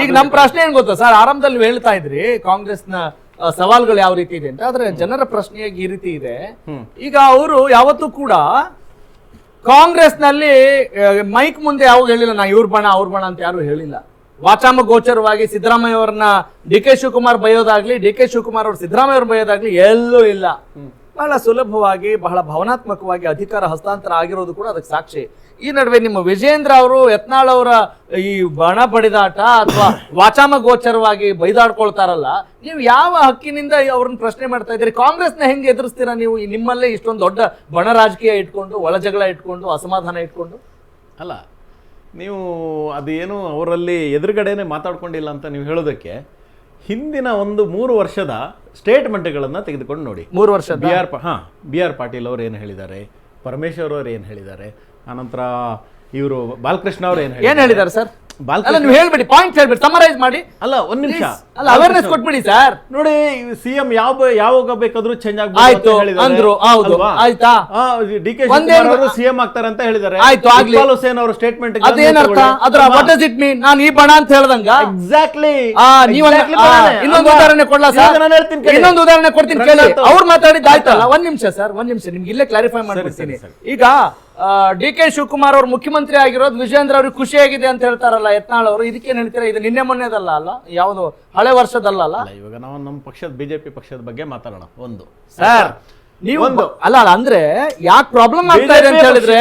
ಈಗ ನಮ್ಮ ಪ್ರಶ್ನೆ ಏನ್ ಗೊತ್ತಾ ಸರ್, ಆರಂಭದಲ್ಲಿ ಹೇಳ್ತಾ ಇದ್ರಿ ಕಾಂಗ್ರೆಸ್ನ ಸವಾಲುಗಳು ಯಾವ ರೀತಿ ಇದೆ ಅಂತ. ಆದ್ರೆ ಜನರ ಪ್ರಶ್ನೆಯಾಗಿ ಈ ರೀತಿ ಇದೆ. ಈಗ ಅವರು ಯಾವತ್ತೂ ಕೂಡ ಕಾಂಗ್ರೆಸ್ ನಲ್ಲಿ ಮೈಕ್ ಮುಂದೆ ಯಾವಾಗ ಹೇಳಿಲ್ಲ ನಾ ಇವ್ರ ಬಣ ಅವ್ರ ಬಣ ಅಂತ ಯಾರು ಹೇಳಿಲ್ಲ. ವಾಚಾಮ ಗೋಚರವಾಗಿ ಸಿದ್ದರಾಮಯ್ಯ ಅವ್ರನ್ನ ಡಿ ಕೆ ಶಿವಕುಮಾರ್ ಬಯೋದಾಗ್ಲಿ, ಡಿ ಕೆ ಶಿವಕುಮಾರ್ ಅವ್ರು ಸಿದ್ದರಾಮಯ್ಯ ಅವ್ರ ಬಯೋದಾಗ್ಲಿ ಎಲ್ಲೂ ಇಲ್ಲ. ಬಹಳ ಸುಲಭವಾಗಿ ಬಹಳ ಭಾವನಾತ್ಮಕವಾಗಿ ಅಧಿಕಾರ ಹಸ್ತಾಂತರ ಆಗಿರೋದು ಕೂಡ ಅದಕ್ಕೆ ಸಾಕ್ಷಿ. ಈ ನಡುವೆ ನಿಮ್ಮ ವಿಜೇಂದ್ರ ಅವರು ಯತ್ನಾಳ್ ಅವರ ಈ ಬಣ ಬಡಿದಾಟ ಅಥವಾ ವಾಚಾಮ ಗೋಚರವಾಗಿ ಬೈದಾಡ್ಕೊಳ್ತಾರಲ್ಲ, ನೀವು ಯಾವ ಹಕ್ಕಿನಿಂದ ಅವ್ರನ್ನ ಪ್ರಶ್ನೆ ಮಾಡ್ತಾ ಇದ್ದೀರಿ? ಕಾಂಗ್ರೆಸ್ನ ಹೆಂಗೆ ಎದುರಿಸ್ತೀರಾ ನೀವು? ನಿಮ್ಮಲ್ಲೇ ಇಷ್ಟೊಂದು ದೊಡ್ಡ ಬಣ ರಾಜಕೀಯ ಇಟ್ಕೊಂಡು, ಒಳ ಜಗಳ ಇಟ್ಕೊಂಡು, ಅಸಮಾಧಾನ ಇಟ್ಕೊಂಡು? ಅಲ್ಲ, ನೀವು ಅದೇನು ಅವರಲ್ಲಿ ಎದುರುಗಡೆನೆ ಮಾತಾಡ್ಕೊಂಡಿಲ್ಲ ಅಂತ ನೀವು ಹೇಳೋದಕ್ಕೆ ಹಿಂದಿನ ಒಂದು 3 ವರ್ಷದ ಸ್ಟೇಟ್ಮೆಂಟ್ಗಳನ್ನು ತೆಗೆದುಕೊಂಡು ನೋಡಿ. 3 ವರ್ಷ ಬಿ ಆರ್ ಪಾಟೀಲ್ ಅವರು ಏನು ಹೇಳಿದ್ದಾರೆ, ಪರಮೇಶ್ವರ್ ಅವರು ಏನು ಹೇಳಿದ್ದಾರೆ, ಆನಂತರ ಇವರು ಬಾಲಕೃಷ್ಣ ಅವರು ಏನ್ ಹೇಳಿದ್ದಾರೆ ಸರ್? ನೀವು ಹೇಳ್ಬಿಡಿ, ಪಾಯಿಂಟ್ ಹೇಳ್ಬಿಡಿ, ಸಮರೈಸ್ ಮಾಡಿ. ಅಲ್ಲ, ಒಂದ್ ನಿಮಿಷ, ಅಲ್ಲ ಅವೇರ್ನೆಸ್ ಕೊಟ್ಬಿಡಿ ಸರ್. ನೋಡಿ, ಸಿಎಂ ಯಾವಾಗ ಬೇಕಾದ್ರೂ ಚೇಂಜ್ ಆಯ್ತು ಅಂದ್ರು, ಹೌದು ಆಯ್ತಾ? ಡಿ ಕೆ ಶಿವಕುಮಾರ್ ಅವರು ಸಿಎಂ ಆಗ್ತಾರೆ ಅಂತ ಹೇಳಿದ್ದಾರೆ. ಆಯ್ತು, ಆಗ್ಲಿ. ಇಕ್ಬಾಲ್ ಹುಸೇನ್ ಅವರು ಸ್ಟೇಟ್ಮೆಂಟ್ ಅದೇನರ್ಥ? ಅದ್ರ ವಾಟ್ ಡಸ್ ಇಟ್ ಮೀನ್? ನಾನು ಈ ಬಣ ಅಂತ ಹೇಳ್ದಂಗ ಎಕ್ಸಾಕ್ಟ್ಲಿ. ಇನ್ನೊಂದು ಉದಾಹರಣೆ ಕೊಡ್ಲಾ ಸರ್? ಇನ್ನೊಂದು ಉದಾಹರಣೆ ಕೊಡ್ತೀನಿ ಕೇಳಿ. ಅವ್ರು ಮಾತಾಡಿದ್ದು ಆಯ್ತಲ್ಲ, ಒಂದ್ ನಿಮಿಷ ಸರ್, ಒಂದ್ ನಿಮಿಷ ನಿಮ್ಗೆ ಇಲ್ಲೇ ಕ್ಲಾರಿಫೈ ಮಾಡ್ಬಿಡ್ತೀನಿ. ಈಗ ಡಿ ಕೆ ಶಿವಕುಮಾರ್ ಅವರು ಮುಖ್ಯಮಂತ್ರಿ ಆಗಿರೋದು ವಿಜೇಂದ್ರ ಅವ್ರಿಗೆ ಖುಷಿಯಾಗಿದೆ ಅಂತ ಹೇಳ್ತಾರಲ್ಲ ಯತ್ನಾಳ್ ಅವರು, ಇದಕ್ಕೇನ್ ಹೇಳ್ತೀರಾ? ಇದು ನಿನ್ನೆ ಮೊನ್ನೆದಲ್ಲ ಅಲ್ಲ, ಯಾವುದು ಹಳೆ ವರ್ಷದಲ್ಲ ಅಲ್ಲ. ಇವಾಗ ನಾವು ನಮ್ಮ ಪಕ್ಷದ ಬಿಜೆಪಿ ಪಕ್ಷದ ಬಗ್ಗೆ ಮಾತಾಡೋಣ. ಒಂದು ಸರ್, ನೀವು ಅಲ್ಲ ಅಂದ್ರೆ ಯಾಕೆ ಪ್ರಾಬ್ಲಮ್ ಆಗ್ತಾ ಇದೆ ಅಂತ ಹೇಳಿದ್ರೆ,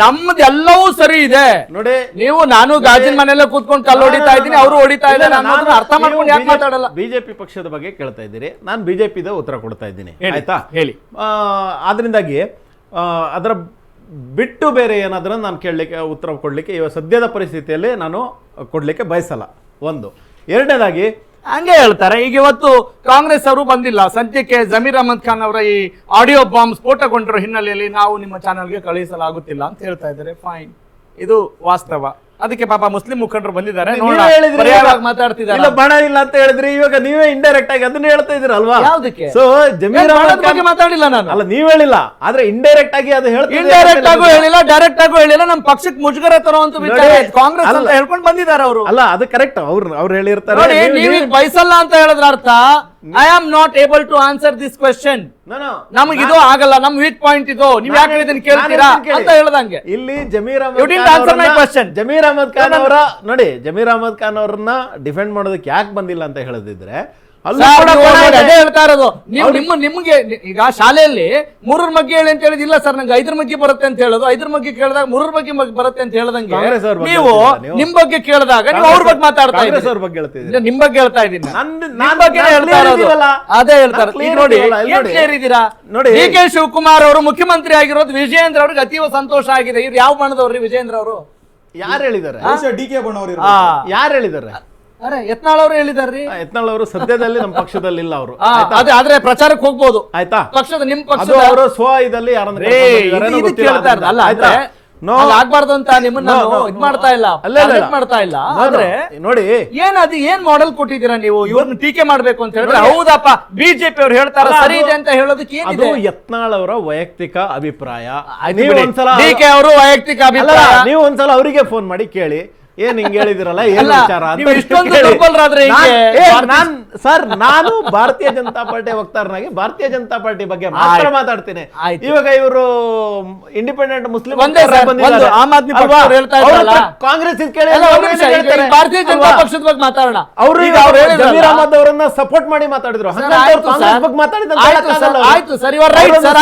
ನಮ್ದು ಎಲ್ಲವೂ ಸರಿ ಇದೆ ನೋಡಿ. ನೀವು ನಾನು ಗಾಜಿನ ಮನೆಯಲ್ಲ ಕೂತ್ಕೊಂಡು ಕಲ್ಲು ಹೊಡಿತಾ ಇದ್ದೀನಿ, ಅವರು ಹೊಡಿತಾ ಇದ್ದಾರೆ, ಅರ್ಥ ಮಾಡ್ಕೊಂಡು ಯಾಕೆ ಮಾತಾಡಲ್ಲ? ಬಿಜೆಪಿ ಪಕ್ಷದ ಬಗ್ಗೆ ಕೇಳ್ತಾ ಇದ್ದೀರಿ, ನಾನು ಬಿಜೆಪಿದ ಉತ್ತರ ಕೊಡ್ತಾ ಇದ್ದೀನಿ, ಆಯ್ತಾ? ಹೇಳಿ. ಆದ್ರಿಂದಾಗಿ ಅದರ ಬಿಟ್ಟು ಬೇರೆ ಏನಾದ್ರೂ ನಾನು ಕೇಳಲಿಕ್ಕೆ, ಉತ್ತರ ಕೊಡ್ಲಿಕ್ಕೆ ಇವಾಗ ಸದ್ಯದ ಪರಿಸ್ಥಿತಿಯಲ್ಲಿ ನಾನು ಕೊಡ್ಲಿಕ್ಕೆ ಬಯಸಲ್ಲ. ಒಂದು. ಎರಡನೇದಾಗಿ ಹಂಗೆ ಹೇಳ್ತಾರೆ. ಈಗ ಇವತ್ತು ಕಾಂಗ್ರೆಸ್ ಅವರು ಬಂದಿಲ್ಲ, ಸದ್ಯಕ್ಕೆ ಜಮೀರ್ ಅಹಮದ್ ಖಾನ್ ಅವರ ಈ ಆಡಿಯೋ ಬಾಂಬ್ ಸ್ಫೋಟಗೊಂಡಿರೋ ಹಿನ್ನೆಲೆಯಲ್ಲಿ ನಾವು ನಿಮ್ಮ ಚಾನೆಲ್ಗೆ ಕಳುಹಿಸಲಾಗುತ್ತಿಲ್ಲ ಅಂತ ಹೇಳ್ತಾ ಇದ್ದಾರೆ. ಫೈನ್, ಇದು ವಾಸ್ತವ. ಅದಕ್ಕೆ ಪಾಪ ಮುಸ್ಲಿಂ ಮುಖಂಡರು ಬಂದಿದ್ದಾರೆ, ಮಾತಾಡ್ತಿದ್ದಾರೆ. ಬಣ ಇಲ್ಲ ಅಂತ ಹೇಳಿದ್ರಿ, ಇವಾಗ ನೀವೇ ಇಂಡೈರೆಕ್ಟ್ ಆಗಿ ಅದನ್ನ ಹೇಳ್ತಾ ಇದ್ರಲ್ವಾ? ಯಾವ್ದಕ್ಕೆ? ಸೊ ಜಮೀರ್ ಅಹಮದ್ ಬಗ್ಗೆ ಮಾತಾಡಿಲ್ಲ ನಾನು. ಅಲ್ಲ, ನೀವ್ ಹೇಳಿಲ್ಲ, ಆದ್ರೆ ಇಂಡೈರೆಕ್ಟ್ ಆಗಿ ಅದು ಹೇಳ್ತಾ, ಇಂಡೈರೆಕ್ಟ್ ಆಗೂ ಹೇಳಿಲ್ಲ, ಡೈರೆಕ್ಟ್ ಆಗೂ ಹೇಳಿಲ್ಲ. ನಮ್ಮ ಪಕ್ಷಕ್ಕೆ ಮುಜುಗರ ತರುವಂತ ವಿಚಾರ ಕಾಂಗ್ರೆಸ್ ಅಂತ ಹೇಳ್ಕೊಂಡು ಬಂದಿದ್ದಾರೆ ಅವರು. ಅಲ್ಲ, ಅದು ಕರೆಕ್ಟ್, ಅವ್ರು ಹೇಳಿರ್ತಾರೆ. ನೀವು ಬಯಸಲ್ಲ ಅಂತ ಹೇಳಿದ್ರ ಅರ್ಥ I am not able to answer this question. ನಮಗೆ ಇದು ಆಗಲ್ಲ, ನಮ್ ವೀಕ್ ಪಾಯಿಂಟ್ ಇದು, ನೀವ್ ಯಾಕೆ ಇದನ್ನ ಕೇಳ್ತೀರಾ ಅಂತ ಹೇಳ್ದಂಗೆ. ಇಲ್ಲಿ ಜಮೀರ್ ಅಹಮದ್ ಖಾನ್ ಅವರ ನೋಡಿ, ಜಮೀರ್ ಅಹಮದ್ ಖಾನ್ ಅವ್ರನ್ನ ಡಿಫೆಂಡ್ ಮಾಡೋದಕ್ಕೆ ಯಾಕೆ ಬಂದಿಲ್ಲ ಅಂತ ಹೇಳದಿದ್ರೆ ಅದೇ ಹೇಳ್ತಾ ಇರೋದು. ನೀವು ನಿಮ್ಗೆ ಈಗ ಶಾಲೆಯಲ್ಲಿ 3 ಬಗ್ಗೆ ಹೇಳಿ ಅಂತ ಹೇಳಿದಿಲ್ಲ ಸರ್, ನಂಗೆ 5 ಬಗ್ಗೆ ಬರುತ್ತೆ ಅಂತ ಹೇಳೋದು, 5 ಬಗ್ಗೆ ಕೇಳಿದಾಗ 3 ಬಗ್ಗೆ ಬರುತ್ತೆ ಅಂತ ಹೇಳ್ದಂಗೆ ನೀವು ನಿಮ್ ಬಗ್ಗೆ ಕೇಳಿದಾಗ ನೀವು ಅವ್ರ ಬಗ್ಗೆ ಮಾತಾಡ್ತಾ ಇದ್ದೀರಿ, ನಿಮ್ ಬಗ್ಗೆ ಹೇಳ್ತಾ ಇದ್ದೀನಿ, ನಿಮ್ ಬಗ್ಗೆ ಹೇಳ್ತಾ ಇರೋದು ಅದೇ ಹೇಳ್ತಾರೆ. ಈಗ ನೋಡಿ, ಸೇರಿದ್ದೀರಾ ನೋಡಿ. ಡಿ ಕೆ ಶಿವಕುಮಾರ್ ಅವರು ಮುಖ್ಯಮಂತ್ರಿ ಆಗಿರೋದು ವಿಜೇಂದ್ರ ಅವ್ರಿಗೆ ಅತೀವ ಸಂತೋಷ ಆಗಿದೆ. ಇವ್ರು ಯಾವ ಬಣದವ್ರಿ ವಿಜೇಂದ್ರ ಅವರು? ಯಾರು ಹೇಳಿದ್ದಾರೆ? ಡಿ ಕೆ ಬಣವರು ಯಾರು ಹೇಳಿದ್ದಾರೆ? ಅರೆ ಯತ್ನಾಳ್ ಅವರು ಹೇಳಿದಾರ್ರಿ. ಯತ್ನಾಳ್ ಅವರು ಸದ್ಯದಲ್ಲಿ ನಮ್ಮ ಪಕ್ಷದಲ್ಲಿ ಇಲ್ಲ ಅವರು, ಆದ್ರೆ ಪ್ರಚಾರಕ್ಕೆ ಹೋಗ್ಬೋದು, ಆಯ್ತಾ? ಪಕ್ಷದ ನಿಮ್ ಪಕ್ಷದ ಅವರು ಸ್ವ ಇದಲ್ಲಿ ಯಾರನ್ನ ಆಗ್ಬಾರ್ದು ಅಂತ ನಿಮ್ಮನ್ನ ಇದ್ ಮಾಡ್ತಾ ಇಲ್ಲ, ಮಾಡ್ತಾ ಇಲ್ಲ. ಆದ್ರೆ ನೋಡಿ, ಏನ್ ಮಾಡೆಲ್ ಕೊಟ್ಟಿದ್ದೀರಾ ನೀವು? ಇವ್ರನ್ನ ಟೀಕೆ ಮಾಡ್ಬೇಕು ಅಂತ ಹೇಳಿದ್ರೆ ಹೌದಪ್ಪ ಬಿಜೆಪಿ ಅವ್ರು ಹೇಳ್ತಾರೆ ಸರಿ ಇದೆ ಅಂತ ಹೇಳೋದಕ್ಕೆ ಏನಿದೆ? ಯತ್ನಾಳ್ ಅವರ ವೈಯಕ್ತಿಕ ಅಭಿಪ್ರಾಯ. ಡಿ ಕೆ ಅವರು ವೈಯಕ್ತಿಕ ಅಭಿಪ್ರಾಯ. ನೀವು ಒಂದ್ಸಲ ಅವರಿಗೆ ಫೋನ್ ಮಾಡಿ ಕೇಳಿ, ಏನ್ ಹಿಂಗ್ ಹೇಳಿದಿರಲ್ಲ, ಏನ್ ವಿಚಾರ ಅಂತ. ಸರ್, ನಾನು ಭಾರತೀಯ ಜನತಾ ಪಾರ್ಟಿ ವಕ್ತಾರನಾಗಿ ಭಾರತೀಯ ಜನತಾ ಪಾರ್ಟಿ ಬಗ್ಗೆ ಮಾತ್ರ ಮಾತಾಡ್ತೀನಿ. ಇವಾಗ ಇವರು ಇಂಡಿಪೆಂಡೆಂಟ್ ಮುಸ್ಲಿಂ ಆಮ್ ಆದ್ಮಿ ಪಕ್ಷ ಹೇಳ್ತಾ ಇದ್ದಾರಲ್ಲ, ಕಾಂಗ್ರೆಸ್ ಭಾರತೀಯ ಜನತಾ ಪಕ್ಷದ ಬಗ್ಗೆ ಮಾತಾಡೋಣ. ಅವರು ಜಮೀರ್ ಅಹಮದ್ ಅವರನ್ನ ಸಪೋರ್ಟ್ ಮಾಡಿ ಮಾತಾಡಿದ್ರು, ಕಾಂಗ್ರೆಸ್ ಬಗ್ಗೆ ಮಾತಾಡಿದ. ಆಯ್ತು sir, you are right sir,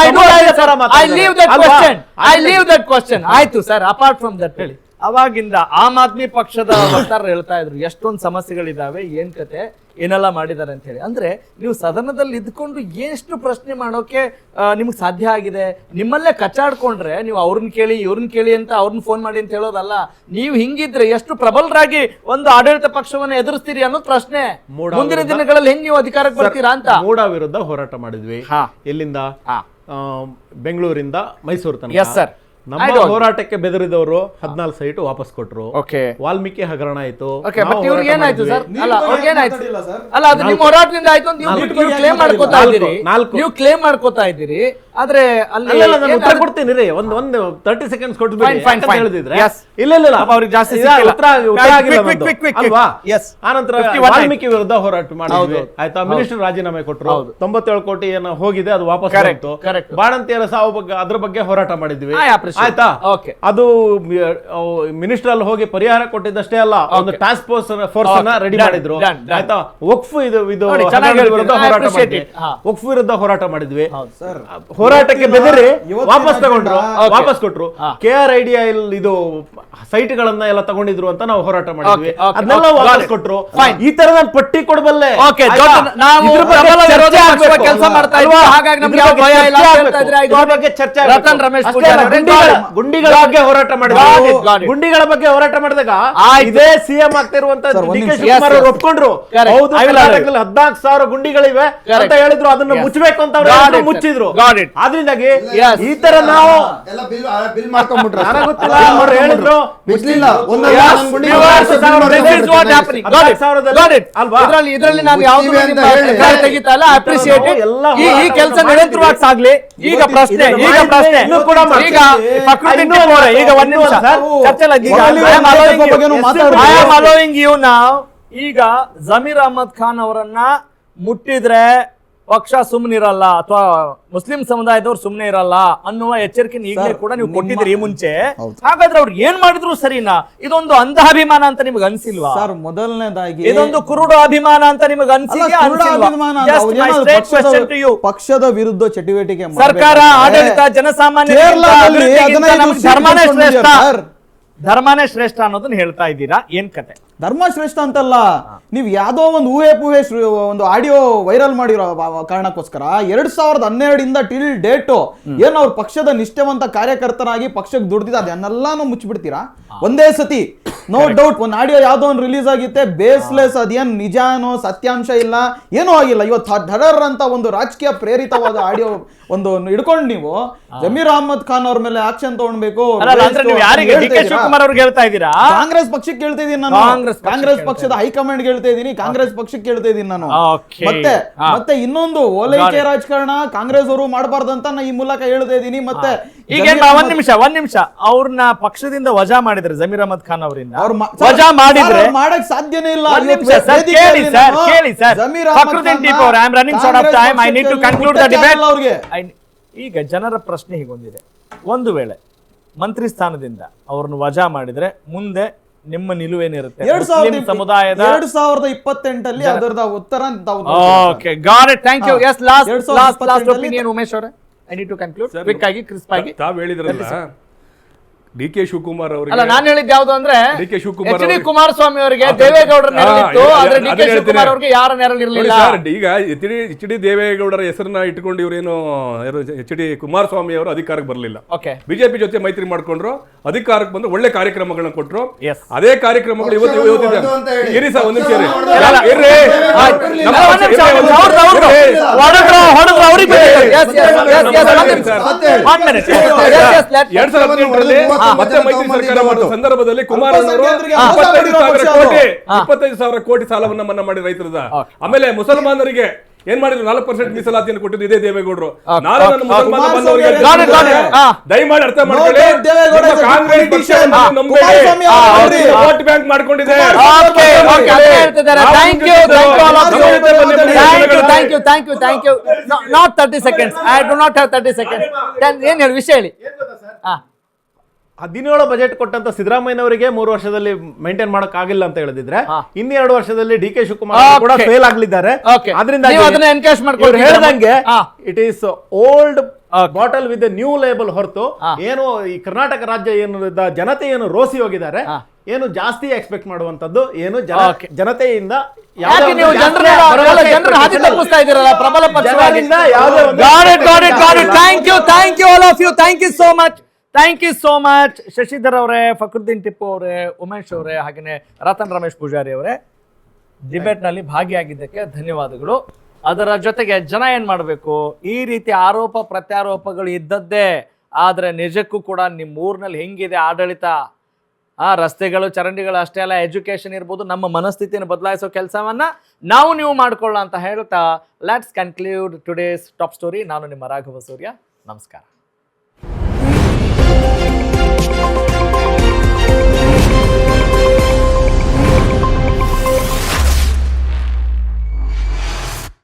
I leave that question. ಆಯ್ತು ಸರ್, ಅಪಾರ್ಟ್ ಫ್ರಮ್ ದಟ್ ಹೇಳಿ. ಅವಾಗಿಂದ ಆಮ್ ಆದ್ಮಿ ಪಕ್ಷದ ವಕ್ತಾರರು ಹೇಳ್ತಾ ಇದ್ರು ಎಷ್ಟೊಂದು ಸಮಸ್ಯೆಗಳಿದಾವೆ, ಏನ್ ಕತೆ, ಏನೆಲ್ಲ ಮಾಡಿದ್ದಾರೆ ಅಂತ ಹೇಳಿ. ಅಂದ್ರೆ ನೀವು ಸದನದಲ್ಲಿ ಇದ್ಕೊಂಡು ಎಷ್ಟು ಪ್ರಶ್ನೆ ಮಾಡೋಕೆ ನಿಮ್ಗೆ ಸಾಧ್ಯ ಆಗಿದೆ? ನಿಮ್ಮಲ್ಲೇ ಕಚ್ಚಾಡ್ಕೊಂಡ್ರೆ ನೀವು ಅವ್ರನ್ನ ಕೇಳಿ ಇವ್ರನ್ನ ಕೇಳಿ ಅಂತ ಅವ್ರನ್ನ ಫೋನ್ ಮಾಡಿ ಅಂತ ಹೇಳೋದಲ್ಲ. ನೀವು ಹಿಂಗಿದ್ರೆ ಎಷ್ಟು ಪ್ರಬಲರಾಗಿ ಒಂದು ಆಡಳಿತ ಪಕ್ಷವನ್ನ ಎದುರಿಸ್ತೀರಿ ಅನ್ನೋದು ಪ್ರಶ್ನೆ. ಮುಂದಿನ ದಿನಗಳಲ್ಲಿ ಹೆಂಗ್ ನೀವು ಅಧಿಕಾರಕ್ಕೆ ಬರ್ತೀರಾ ಅಂತ. ಮೂಡ ವಿರುದ್ಧ ಹೋರಾಟ ಮಾಡಿದ್ವಿ. ಎಲ್ಲಿಂದ? ಬೆಂಗಳೂರಿಂದ ಮೈಸೂರು ತನಕ. Yes sir. ನಮ್ಮ ಹೋರಾಟಕ್ಕೆ ಬೆದರಿದವರು 14 ಸೈಟ್ ವಾಪಸ್ ಕೊಟ್ರು. ವಾಲ್ಮೀಕಿ ಹಗರಣ ಆಯ್ತು. ಏನಾಯ್ತು ಸರ್? ಅಲ್ಲ, ಅದು ನಿಮ್ಮ ಹೋರಾಟದಿಂದ ಆಯ್ತು ಅಂತ ನೀವು ಕ್ಲೇಮ್ ಮಾಡ್ಕೋತಾ ಇದ್ದೀರಿ. ಆದ್ರೆ ಅಲ್ಲಿ ಅಲ್ಲ ನಾನು ಉತ್ತರ ಕೊಡ್ತೀನಿ ರೀ ಒಂದು 30 ಸೆಕೆಂಡ್ಸ್ ಕೊಟ್ಬಿಡಿ Fine. ಹೇಳಿದ್ರೆ Yes. ಇಲ್ಲ ಪಾಪ ಅವ್ರಿಗೆ ಜಾಸ್ತಿ ಇಲ್ಲ, ಸಿಕ್ಕಿಲ್ಲ. ಉತ್ತರ ಆಗಿಲ್ಲ Quick. ನಂದು. ಅಲ್ವಾ Yes. ಆನಂತರ 51 ವಾಲ್ಮೀಕಿ ವಿರುದ್ಧ ಹೋರಾಟ ಮಾಡಿದ್ವಿ ಹೌದು. ಆಯ್ತಾ ಮಿನಿಸ್ಟರ್ ರಾಜೀನಾಮೆ ಕೊಟ್ಟರು ಹೌದು. 97 ಕೋಟಿ ಏನೋ ಹೋಗಿದೆ ಅದು ವಾಪಸ್ Correct, ಬಂತು correct. ಬಾಣಂತಿಯರ ಸಾವು ಬಗ್ಗೆ ಅದ್ರ ಬಗ್ಗೆ ಹೋರಾಟ ಮಾಡಿದ್ವಿ I appreciate. ಆಯ್ತಾ Okay. ಅದು ಮಿನಿಸ್ಟರ್ ಅಲ್ಲಿ ಹೋಗಿ ಪರಿಹಾರ ಕೊಟ್ಟಿದ್ದಷ್ಟೇ ಅಲ್ಲ ಒಂದು Okay. ಟಾಸ್ಕ್ ಫೋರ್ಸ್ ಅನ್ನ ರೆಡಿ Done, ಮಾಡಿದ್ರು done. ಆಯ್ತಾ ವಕ್ಫ್ ಇದು ನೋಡಿ, ಚೆನ್ನಾಗಿ ಹಗರಣ ವಿರುದ್ಧ ಹೇಳ್ತೀರಿ. I ಹೋರಾಟ appreciate ಮಾಡಿದ್ವಿ it. ಹಾ. ವಕ್ಫ್ ವಿರುದ್ಧ ಹೋರಾಟ ಮಾಡಿದ್ವಿ ಹೌದು. ಸರ್ ಹೋರಾಟಕ್ಕೆ ಬೆದರಿ ಇವತ್ತಿನ ವಾಪಸ್ ತಗೊಂಡ್ರು Okay. ವಾಪಸ್ ಕೊಟ್ರು ಹಾ. KRIDA ಇದು ಸೈಟ್ ಗಳನ್ನ ಎಲ್ಲ ತಗೊಂಡಿದ್ರು ಅಂತ ನಾವು ಹೋರಾಟ ಮಾಡಿದ್ವಿ Okay, okay, ಅದನ್ನೆಲ್ಲ okay, got ವಾಪಸ್ it. ಕೊಟ್ರು Fine. ಈ ತರ ನಾನು ಪಟ್ಟಿ ಕೊಡಬಲ್ಲೆ Okay, ಆಯ್ತಾ? ನಾವು ಇದ್ರ ಬಗ್ಗೆ ಪ್ರಬಲ ಚರ್ಚೆ ವಿರೋಧ ಪಕ್ಷ ಆಗ್ಬೇಕು. ಕೆಲಸ ಮಾಡ್ತಾ ಇದ್ವಿ, ಅಲ್ವಾ? ಹಾಗಾಗಿ ನಮ್ಗೆ ಇದ್ರ ಯಾವ ಬಗ್ಗೆ ಭಯ ಇಲ್ಲ ಚರ್ಚೆ ಅಂತ ಹೇಳ್ತಾ ಇದ್ರೆ, ಆಗ್ಬೇಕು. ಇದ್ರ ಬಗ್ಗೆ ಚರ್ಚೆ ಆಗ್ಬೇಕು. ರತನ್ ರಮೇಶ್ ಅಷ್ಟೇ ಪೂಜಾರಿ ಅಲ್ಲ, ಅವರೇ ಗುಂಡಿಗಳ ಬಗ್ಗೆ ಹೋರಾಟ Got ಮಾಡಿದ್ರು it, got it. ಗುಂಡಿಗಳ ಬಗ್ಗೆ ಹೋರಾಟ ಮಾಡಿದಾಗ ಆಯ್ತು. ಇದೇ ಸಿಎಂ ಆಗ್ತಿರುವಂತ ಸರ್, ಒಂದ್ ಡಿ ಕೆ ನಿಮಿಷ. ಶಿವಕುಮಾರ್ ಅವರು Yes, yes. ಒಪ್ಕೊಂಡ್ರು Correct. ಹೌದು I will ಕರ್ನಾಟಕದಲ್ಲಿ 14,000 ಗುಂಡಿಗಳಿವೆ ಅಂತ Correct. ಹೇಳಿದ್ರು ಅದನ್ನ Yes. ಮುಚ್ಚಬೇಕು ಅಂತ ಅವ್ರು Got ಹೇಳಿದ್ರು, it, sir. ಮುಚ್ಚಿದ್ರು Got it. ಆದ್ರಿಂದಾಗಿ Yes. ಈ ತರ ನಾವು ಎಲ್ಲ ಬಿಲ್ ಮಾಡ್ಕೊಂಡ್ಬಿಟ್ರು ನನಗೆ ಗೊತ್ತಿಲ್ಲ, ಅವ್ರು ಹೇಳಿದ್ರು ಮುಚ್ಲಿಲ್ಲ Yes, viewers, this is what happening. Got it. Got it. ಅಲ್ವಾ? ಇದ್ರಲ್ಲಿ ನಾನು ಯಾವ್ದು ಮುಚ್ಚಿವೆ ಅಂತ ಹೇಳಿ. ತೆಗಿತಾ ಇಲ್ಲ, ಅಪ್ರಿಶಿಯೇಟ್ ಎಲ್ಲ ಈ ಕೆಲಸ ಹೋರಾಟವನ್ನು ನಿರಂತರವಾಗಿ ಸಾಗ್ಲಿ. ಈಗ ಪ್ರಶ್ನೆ ಇದನ್ನ ಈಗ ಮಾಡಿದ್ವಿ, ಪ್ರಶ್ನೆ ಇನ್ನೂ ಕೂಡ ಮಾಡ್ತೀವಿ. ಈಗ ಫಕ್ರುದ್ದೀನ್ ಇನ್ನೂ ಟಿಪ್ಪು ಅವರೇ, ಈಗ ಇನ್ನೂ ಒಂದ್ ನಿಮಿಷ ಸರ್, ಚರ್ಚೆಲ್ಲ ಈಗ ಮೊದಲು I am allowing you. ಬಗ್ಗೆನೂ ಮಾತಾಡ್ಬೇಕು. I am allowing you now. ಈಗ ಜಮೀರ್ ಅಹಮದ್ ಖಾನ್ ಅವರನ್ನ ಮುಟ್ಟಿದ್ರೆ ಪಕ್ಷ ಸುಮ್ಮನಿರಲ್ಲ ಅಥವಾ ಮುಸ್ಲಿಂ ಸಮುದಾಯದವ್ರು ಸುಮ್ಮನೆ ಇರಲ್ಲ ಅನ್ನುವ ಎಚ್ಚರಿಕೆ ಈಗಲೇ ಕೂಡ ನೀವು ಕೊಟ್ಟಿದ್ರಿ ಈ ಮುಂಚೆ. ಹಾಗಾದ್ರೆ ಅವ್ರು ಏನ್ ಮಾಡಿದ್ರು ಸರಿನಾ? ಇದೊಂದು ಅಂಧಾಭಿಮಾನ ಅಂತ ನಿಮ್ಗೆ ಅನ್ಸಿಲ್ವಾ? ಸರ್ ಮೊದಲನೇದಾಗಿ ಇದೊಂದು ಕುರುಡು ಅಭಿಮಾನ ಅಂತ ನಿಮಗೆ ಅಲ್ಲ, ಕುರುಡ ಅಭಿಮಾನ ಅಲ್ಲ, ಅವ್ರು ಏನಾದ್ರು ಪಕ್ಷದ ವಿರುದ್ಧ ಚಟುವಟಿಕೆ ಸರ್ಕಾರ ಮಾಡ್ಬೇಕಾದ್ರೆ ಆಡಳಿತ ಜನಸಾಮಾನ್ಯ ಕೇರಳದಲ್ಲಿ 15 ಧರ್ಮನೇ ಶ್ರೇಷ್ಠ, ಸರ್. ಧರ್ಮನೇ ಶ್ರೇಷ್ಠ ಅನ್ನೋದನ್ನ ಹೇಳ್ತಾ ಇದ್ದೀರಾ, ಏನ್ ಕತೆ? ಧರ್ಮ ಶ್ರೇಷ್ಠ ಅಂತಲ್ಲ, ನೀವು ಯಾವ್ದೋ ಒಂದು ಊಹೆ ಒಂದು ಆಡಿಯೋ ವೈರಲ್ ಮಾಡಿರೋ ಕಾರಣಕ್ಕೋಸ್ಕರ 2012 ಟಿಲ್ ಡೇಟು ಏನು ಅವ್ರ ಪಕ್ಷದ ನಿಷ್ಠೆವಂತ ಕಾರ್ಯಕರ್ತರಾಗಿ ಪಕ್ಷಕ್ಕೆ ದುಡ್ದಿದ್ದ ಅದನ್ನೆಲ್ಲಾನು ಮುಚ್ಚಿಬಿಡ್ತೀರಾ ಒಂದೇ ಸತಿ? ನೋ ಡೌಟ್ ಒಂದು ಆಡಿಯೋ ಯಾವ್ದೋ ಒಂದು ರಿಲೀಸ್ ಆಗಿತ್ತೆ, ಬೇಸ್ಲೆಸ್, ಅದೇನ್ ನಿಜಾನೋ ಸತ್ಯಾಂಶ ಇಲ್ಲ, ಏನೂ ಆಗಿಲ್ಲ. ಇವತ್ತು ಧಡರ್ ಅಂತ ಒಂದು ರಾಜಕೀಯ ಪ್ರೇರಿತವಾದ ಆಡಿಯೋ ಒಂದು ಹಿಡ್ಕೊಂಡು ನೀವು ಜಮೀರ್ ಅಹಮದ್ ಖಾನ್ ಅವ್ರ ಮೇಲೆ ಆಕ್ಷನ್ ತಗೊಳ್ಬೇಕು. ಶಿವಕುಮಾರ್ ಅವ್ರಿಗೆ ಹೇಳ್ತಾ ಇದ್ದೀರಾ? ಕಾಂಗ್ರೆಸ್ ಪಕ್ಷಕ್ಕೆ ಹೇಳ್ತಾ ಇದೀನಿ ನಾನು, ಕಾಂಗ್ರೆಸ್ ಪಕ್ಷದ ಹೈಕಮಾಂಡ್ ಹೇಳ್ತಾ ಇದೀನಿ, ಕಾಂಗ್ರೆಸ್ ಪಕ್ಷಕ್ಕೆ ಹೇಳ್ತಾ ಇದೀನಿ ನಾನು. ಮತ್ತೆ ಇನ್ನೊಂದು ಓಲೈಕೆ ರಾಜಕಾರಣ ಕಾಂಗ್ರೆಸ್ ಅವರು ಮಾಡಬಾರ್ದಂತ ನಾ ಈ ಮೂಲಕ ಹೇಳ್ತಾ ಇದೀನಿ. ಮತ್ತೆ ಈಗ ಒಂದ್ ನಿಮಿಷ ಅವ್ರನ್ನ ಪಕ್ಷದಿಂದ ವಜಾ ಮಾಡಿದ್ರೆ ಜಮೀರ್ ಅಹಮದ್ ಖಾನ್ ಅವರಿಂದ ಅವ್ರು ವಜಾ ಮಾಡಿದ್ರೆ ಮಾಡಕ್ ಸಾಧ್ಯನೇ ಇಲ್ಲ. ಈಗ ಜನರ ಪ್ರಶ್ನೆ ಹೀಗೊಂದಿದೆ, ಒಂದು ವೇಳೆ ಮಂತ್ರಿ ಸ್ಥಾನದಿಂದ ಅವ್ರನ್ನ ವಜಾ ಮಾಡಿದ್ರೆ ಮುಂದೆ ನಿಮ್ಮ ನಿಲುವೇನಿರುತ್ತೆ? 2028 ಅದರದ ಉತ್ತರ okay, got it, thank you. Yes, last opinion Umesh ಅವರೇ. I need to conclude quick ಆಗಿ, ಕ್ರಿಸ್ಪ್ ಆಗಿ. ತಾವು ಹೇಳಿದ್ರಲ್ಲ ಡಿ ಕೆ ಶಿವಕುಮಾರ್ ಅವರಿಗೆ. ಅಲ್ಲ, ನಾನು ಹೇಳಿದ್ದು ಯಾವ್ದು ಅಂದ್ರೆ D K Shivakumar H D Kumaraswamy ಅವರಿಗೆ ದೇವೇಗೌಡರ ನೆರಳಿತ್ತು, ಆದ್ರೆ ಡಿ ಕೆ ಶಿವಕುಮಾರ್ ಅವರಿಗೆ ಯಾರ ನೆರಳಿರಲಿಲ್ಲ. ಈಗ ಎಚ್ ಡಿ ದೇವೇಗೌಡರ ಹೆಸರನ್ನ ಇಟ್ಕೊಂಡು ಇವರೇನು ಎಚ್ ಡಿ ಕುಮಾರಸ್ವಾಮಿ ಅವರು ಅಧಿಕಾರಕ್ಕೆ ಬರಲಿಲ್ಲ. ಬಿಜೆಪಿ ಜೊತೆ ಮೈತ್ರಿ ಮಾಡ್ಕೊಂಡ್ರು, ಅಧಿಕಾರಕ್ಕೆ ಬಂದು ಒಳ್ಳೆ ಕಾರ್ಯಕ್ರಮಗಳನ್ನ ಕೊಟ್ರು. ಅದೇ ಕಾರ್ಯಕ್ರಮಗಳು ಇವತ್ತು ಇರಿ ಸರ್, ಒಂದ್ ನಿಮಿಷ ಮತ್ತೆ ಮೈತ್ರಿ ಸರ್ಕಾರ ಮಾಡಿದ ಸಂದರ್ಭದಲ್ಲಿ ಕುಮಾರಣ್ಣವರು 25,000 ಕೋಟಿ ಸಾಲವನ್ನ ಮನ್ನಾ ಮಾಡಿ ರೈತರದ. ಆಮೇಲೆ ಮುಸಲ್ಮಾನರಿಗೆ ಏನ್ ಮಾಡಿದ್ರು? 4% ಮೀಸಲಾತಿಯನ್ನು ಕೊಟ್ಟಿದ್ದು ಇದೇ ದೇವೇಗೌಡರು. ನಾನು ನನ್ನ ಮುಸಲ್ಮಾನ ಬಂಧುಗಳಿಗೆ ದಯಮಾಡಿ ಅರ್ಥ ಮಾಡ್ಕೊಳ್ಳಿ, ಕಾಂಗ್ರೆಸ್ ಪಕ್ಷವನ್ನು ನಂಬೇಡಿ, ವೋಟ್ ಬ್ಯಾಂಕ್ ಮಾಡ್ಕೊಂಡಿದೆ. Not 30 seconds. I do not have 30 seconds. ಏನ್ ಹೇಳಿ ವಿಷಯ ಹೇಳಿ. 17 ಬಜೆಟ್ ಕೊಟ್ಟಂತ ಸಿದ್ದರಾಮಯ್ಯನವರಿಗೆ 3 ವರ್ಷದಲ್ಲಿ ಮೇಂಟೈನ್ ಮಾಡಕ್ ಆಗಿಲ್ಲ ಅಂತ ಹೇಳಿದ್ರೆ, ಇನ್ನು 2 ವರ್ಷದಲ್ಲಿ ಡಿ ಕೆ ಶಿವಕುಮಾರ್ ಕೂಡ ಫೇಲ್ ಆಗ್ಲಿದ್ದಾರೆ. ಅದರಿಂದ ಹೇಳ್ದಂಗೆ it is old bottle with new label ಹೊರತು ಏನು ಈ ಕರ್ನಾಟಕ ರಾಜ್ಯ ಏನು ಜನತೆ ಏನು ರೋಸಿ ಹೋಗಿದ್ದಾರೆ, ಏನು ಜಾಸ್ತಿ ಎಕ್ಸ್ಪೆಕ್ಟ್ ಮಾಡುವಂತದ್ದು ಏನು ಜನತೆಯಿಂದ ಪ್ರಬಲ ಪಕ್ಷವಾಗಿ. Thank you so much Shashidhar ಅವರೇ, ಫಕ್ರುದ್ದೀನ್ ಟಿಪ್ಪು ಅವರೇ, ಉಮೇಶ್ ಅವರೇ, ಹಾಗೆಯೇ ರತನ್ ರಮೇಶ್ ಪೂಜಾರಿ ಅವರೇ, ಡಿಬೇಟ್ ನಲ್ಲಿ ಭಾಗಿಯಾಗಿದ್ದಕ್ಕೆ ಧನ್ಯವಾದಗಳು. ಅದರ ಜೊತೆಗೆ ಜನ ಏನ್ ಮಾಡಬೇಕು, ಈ ರೀತಿ ಆರೋಪ ಪ್ರತ್ಯಾರೋಪಗಳು ಇದ್ದದ್ದೇ, ಆದ್ರೆ ನಿಜಕ್ಕೂ ಕೂಡ ನಿಮ್ಮ ಊರಿನಲ್ಲಿ ಹೆಂಗಿದೆ ಆಡಳಿತ, ರಸ್ತೆಗಳು ಚರಂಡಿಗಳು ಅಷ್ಟೇ ಅಲ್ಲ, ಎಜುಕೇಶನ್ ಇರ್ಬೋದು, ನಮ್ಮ ಮನಸ್ಥಿತಿಯನ್ನು ಬದಲಾಯಿಸೋ ಕೆಲಸವನ್ನ ನೀವು ಮಾಡ್ಕೊಳ್ಳ ಅಂತ ಹೇಳ್ತಾ let's conclude today's top story. ನಾನು ನಿಮ್ಮ ರಾಘವ ಸೂರ್ಯ. ನಮಸ್ಕಾರ.